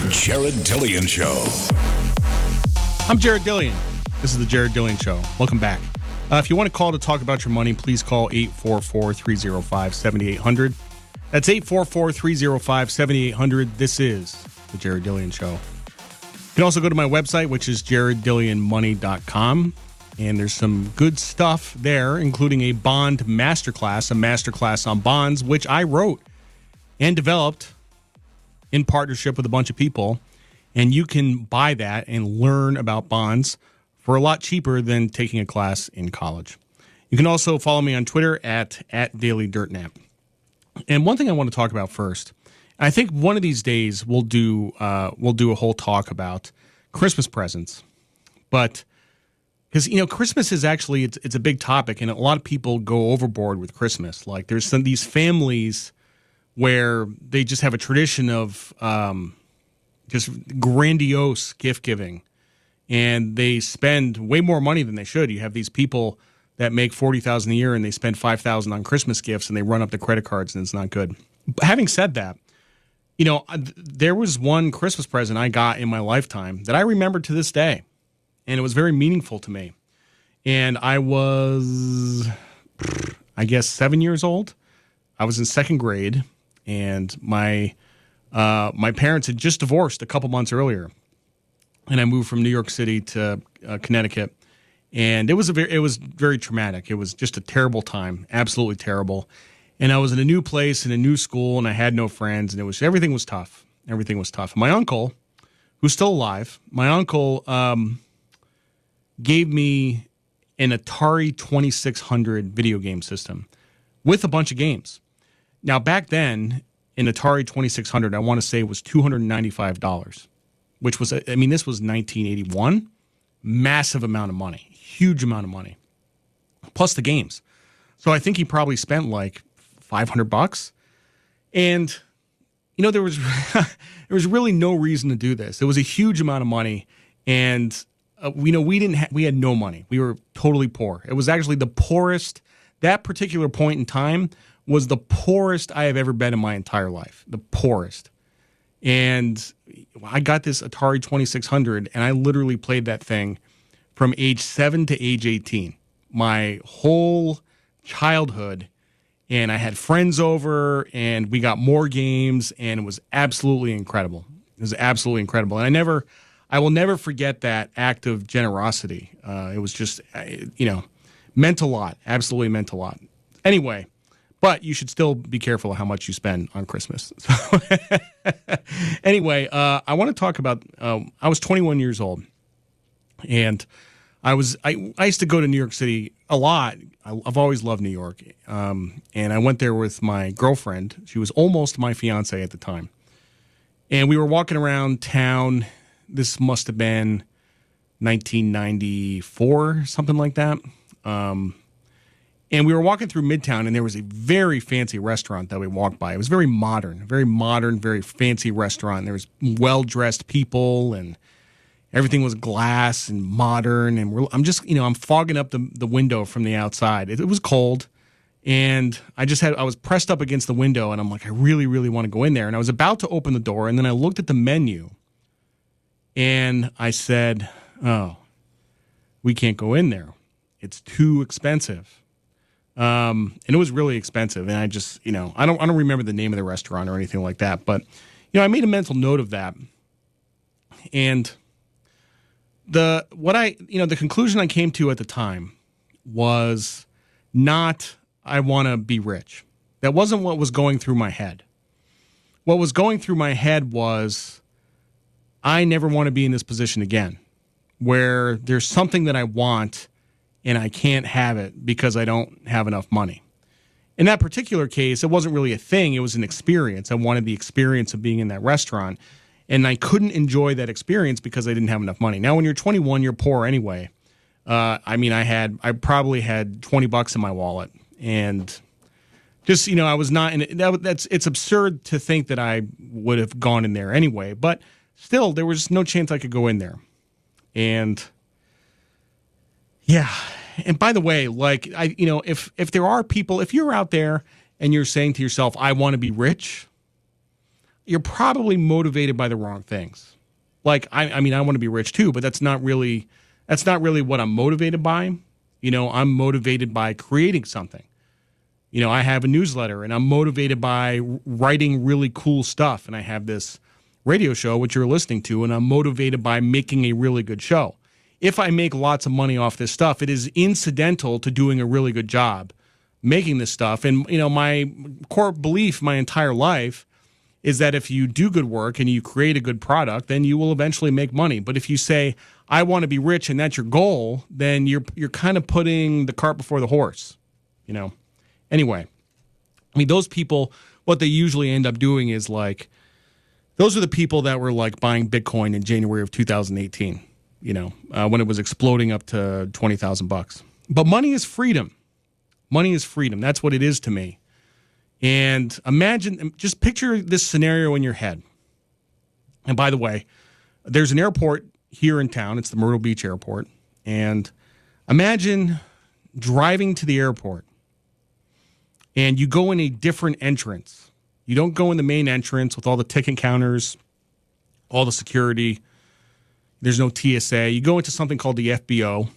Jared Dillian Show. I'm Jared Dillian. This is the Jared Dillian Show. Welcome back. If you want to call to talk about your money, please call 844-305-7800. That's 844-305-7800. This is the Jared Dillian Show. You can also go to my website, which is jareddillianmoney.com. And there's some good stuff there, including a bond masterclass, a masterclass on bonds, which I wrote and developed in partnership with a bunch of people. And you can buy that and learn about bonds for a lot cheaper than taking a class in college. You can also follow me on Twitter at DailyDirtNap. And one thing I want to talk about first, I think one of these days we'll do a whole talk about Christmas presents. But because, Christmas is actually, it's a big topic, and a lot of people go overboard with Christmas. Like, there's these families where they just have a tradition of just grandiose gift giving, and they spend way more money than they should. You have these people that make $40,000 a year, and they spend $5,000 on Christmas gifts, and they run up the credit cards, and it's not good. But having said that, there was one Christmas present I got in my lifetime that I remember to this day. And it was very meaningful to me. And I was, 7 years old. I was in second grade, and my parents had just divorced a couple months earlier. And I moved from New York City to Connecticut, and it was very traumatic. It was just a terrible time, absolutely terrible. And I was in a new place, in a new school, and I had no friends, and everything was tough. Everything was tough. My uncle, who's still alive, gave me an Atari 2600 video game system with a bunch of games. Now, back then, an Atari 2600, I want to say, was $295, which was, this was 1981. Massive amount of money, huge amount of money, plus the games. So I think he probably spent like $500. And, there was really no reason to do this. It was a huge amount of money, and we had no money. We were totally poor. It was actually the poorest. That particular point in time was the poorest I have ever been in my entire life. The poorest. And I got this Atari 2600, and I literally played that thing from age 7 to age 18. My whole childhood. And I had friends over, and we got more games, and it was absolutely incredible. It was absolutely incredible. And I will never forget that act of generosity. It was just, meant a lot. Absolutely meant a lot. Anyway, but you should still be careful of how much you spend on Christmas. So anyway, I want to talk about, I was 21 years old, and I used to go to New York City a lot. I've always loved New York. And I went there with my girlfriend. She was almost my fiance at the time. And we were walking around town. This must have been 1994, something like that. And we were walking through Midtown, and there was a very fancy restaurant that we walked by. It was very modern, very fancy restaurant. There was well-dressed people, and everything was glass and modern. And I'm fogging up the window from the outside. It was cold, and I was pressed up against the window, and I'm like, I really, really want to go in there. And I was about to open the door, and then I looked at the menu. And I said, oh, we can't go in there. It's too expensive. And it was really expensive. And I just, I don't remember the name of the restaurant or anything like that. But, I made a mental note of that. And the conclusion I came to at the time was not, I want to be rich. That wasn't what was going through my head. What was going through my head was, I never want to be in this position again, where there's something that I want and I can't have it because I don't have enough money. In that particular case, it wasn't really a thing. It was an experience. I wanted the experience of being in that restaurant, and I couldn't enjoy that experience because I didn't have enough money. Now, when you're 21, you're poor anyway. I probably had $20 in my wallet, and just, I was not in it. It's absurd to think that I would have gone in there anyway, but still, there was no chance I could go in there. And yeah. And by the way, if there are people, if you're out there and you're saying to yourself, I want to be rich, you're probably motivated by the wrong things. Like, I mean, I want to be rich too, but that's not really what I'm motivated by. I'm motivated by creating something. I have a newsletter, and I'm motivated by writing really cool stuff. And I have this radio show, which you're listening to, and I'm motivated by making a really good show. If I make lots of money off this stuff, it is incidental to doing a really good job making this stuff. And, my core belief my entire life is that if you do good work and you create a good product, then you will eventually make money. But if you say, I want to be rich and that's your goal, then you're kind of putting the cart before the horse, Anyway, I mean, those people, what they usually end up doing is those are the people that were buying Bitcoin in January of 2018, when it was exploding up to $20,000. But money is freedom. Money is freedom. That's what it is to me. And just picture this scenario in your head. And by the way, there's an airport here in town. It's the Myrtle Beach Airport. And imagine driving to the airport and you go in a different entrance. You don't go in the main entrance with all the ticket counters, all the security. There's no TSA. You go into something called the FBO.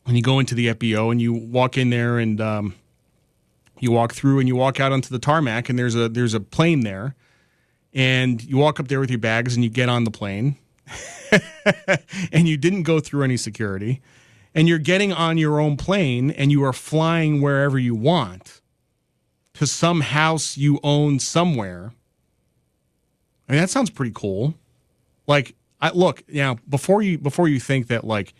And you go into the FBO and you walk in there and you walk through and you walk out onto the tarmac and there's a plane there. And you walk up there with your bags and you get on the plane. And you didn't go through any security. And you're getting on your own plane and you are flying wherever you want to some house you own somewhere. I mean, that sounds pretty cool. Before you think that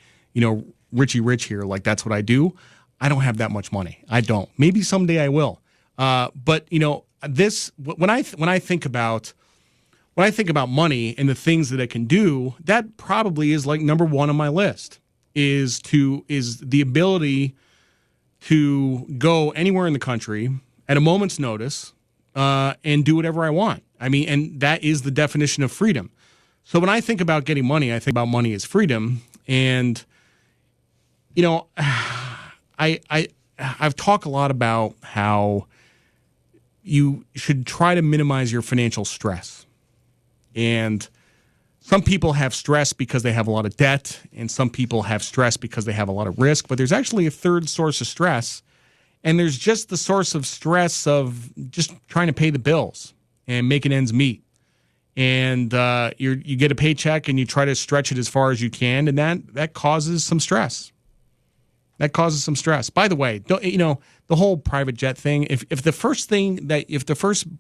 Richie Rich here, that's what I do. I don't have that much money. I don't. Maybe someday I will. But this when I think about money and the things that it can do, that probably is number one on my list. Is the ability to go anywhere in the country at a moment's notice and do whatever I want. I mean, and that is the definition of freedom. So when I think about getting money, I think about money as freedom. And I've talked a lot about how you should try to minimize your financial stress. And some people have stress because they have a lot of debt, and some people have stress because they have a lot of risk. But there's actually a third source of stress, and there's just the source of stress of just trying to pay the bills and making ends meet. And you get a paycheck and you try to stretch it as far as you can, and that causes some stress. That causes some stress. By the way, the whole private jet thing, if the first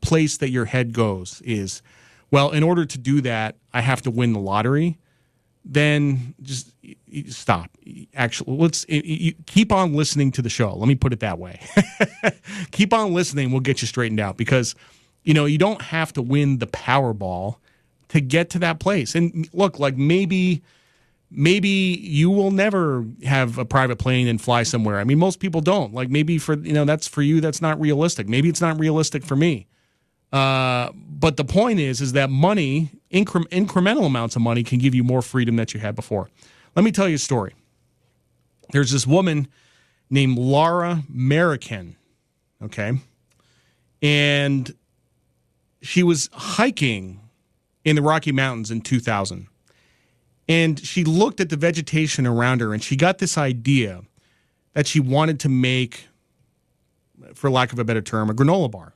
place that your head goes is, well, in order to do that, I have to win the lottery, then just stop. Actually, keep on listening to the show. Let me put it that way. Keep on listening. We'll get you straightened out because, you don't have to win the Powerball to get to that place. And look, maybe you will never have a private plane and fly somewhere. I mean, most people don't. Maybe that's for you, that's not realistic. Maybe it's not realistic for me. But the point is that money, incremental amounts of money can give you more freedom than you had before. Let me tell you a story. There's this woman named Laura American, okay? And she was hiking in the Rocky Mountains in 2000. And she looked at the vegetation around her and she got this idea that she wanted to make, for lack of a better term, a granola bar.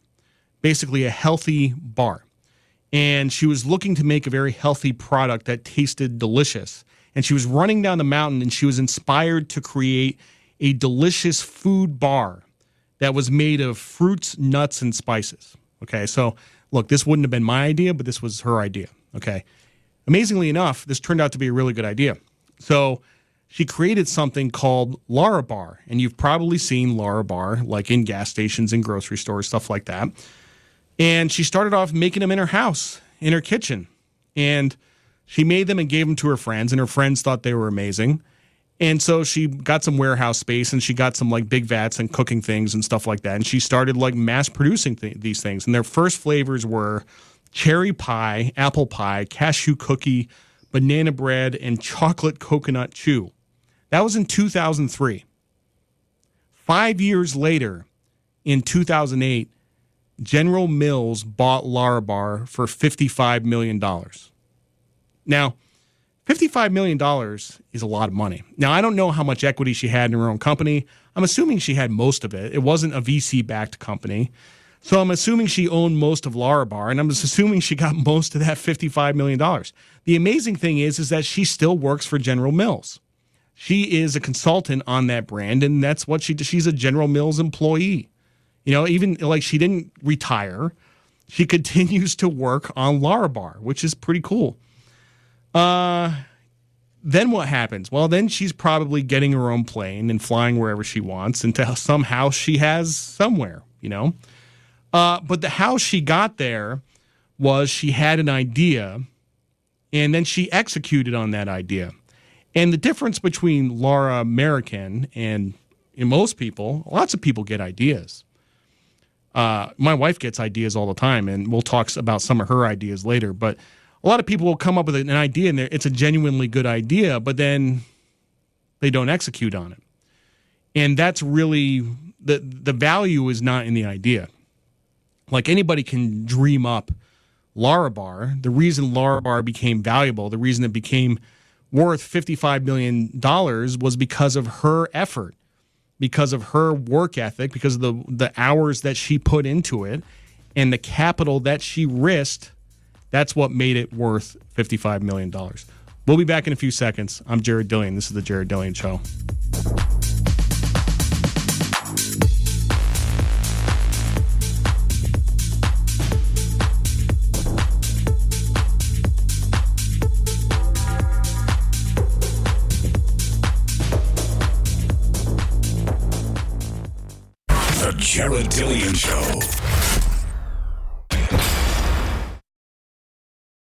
Basically a healthy bar. And she was looking to make a very healthy product that tasted delicious. And she was running down the mountain and she was inspired to create a delicious food bar that was made of fruits, nuts, and spices. Okay, so look, this wouldn't have been my idea, but this was her idea. Okay. Amazingly enough, this turned out to be a really good idea. So she created something called Lara Bar. And you've probably seen Lara Bar in gas stations and grocery stores, stuff like that. And she started off making them in her house, in her kitchen. And she made them and gave them to her friends, and her friends thought they were amazing. And so she got some warehouse space, and she got some big vats and cooking things and stuff like that. And she started mass producing these things. And their first flavors were cherry pie, apple pie, cashew cookie, banana bread, and chocolate coconut chew. That was in 2003. 5 years later, in 2008, General Mills bought Larabar for $55 million. Now, $55 million is a lot of money. Now, I don't know how much equity she had in her own company. I'm assuming she had most of it. It wasn't a VC-backed company. So I'm assuming she owned most of Larabar, and I'm just assuming she got most of that $55 million. The amazing thing is that she still works for General Mills. She is a consultant on that brand, and that's what she does. She's a General Mills employee. You know, even like she didn't retire. She continues to work on Larabar, which is pretty cool. Then what happens? Well, then she's probably getting her own plane and flying wherever she wants into some house she has somewhere, you know. But the how she got there was she had an idea, and then she executed on that idea. And the difference between Laura American and most people, lots of people get ideas. My wife gets ideas all the time, and we'll talk about some of her ideas later. But a lot of people will come up with an idea, and it's a genuinely good idea, but then they don't execute on it. And that's really, the value is not in the idea. Like anybody can dream up Larabar. The reason Larabar became valuable, the reason it became worth $55 million was because of her effort, because of her work ethic, because of the hours that she put into it and the capital that she risked. That's what made it worth $55 million. We'll be back in a few seconds. I'm Jared Dillian. This is the Jared Dillian Show. The Jared Dillian Show.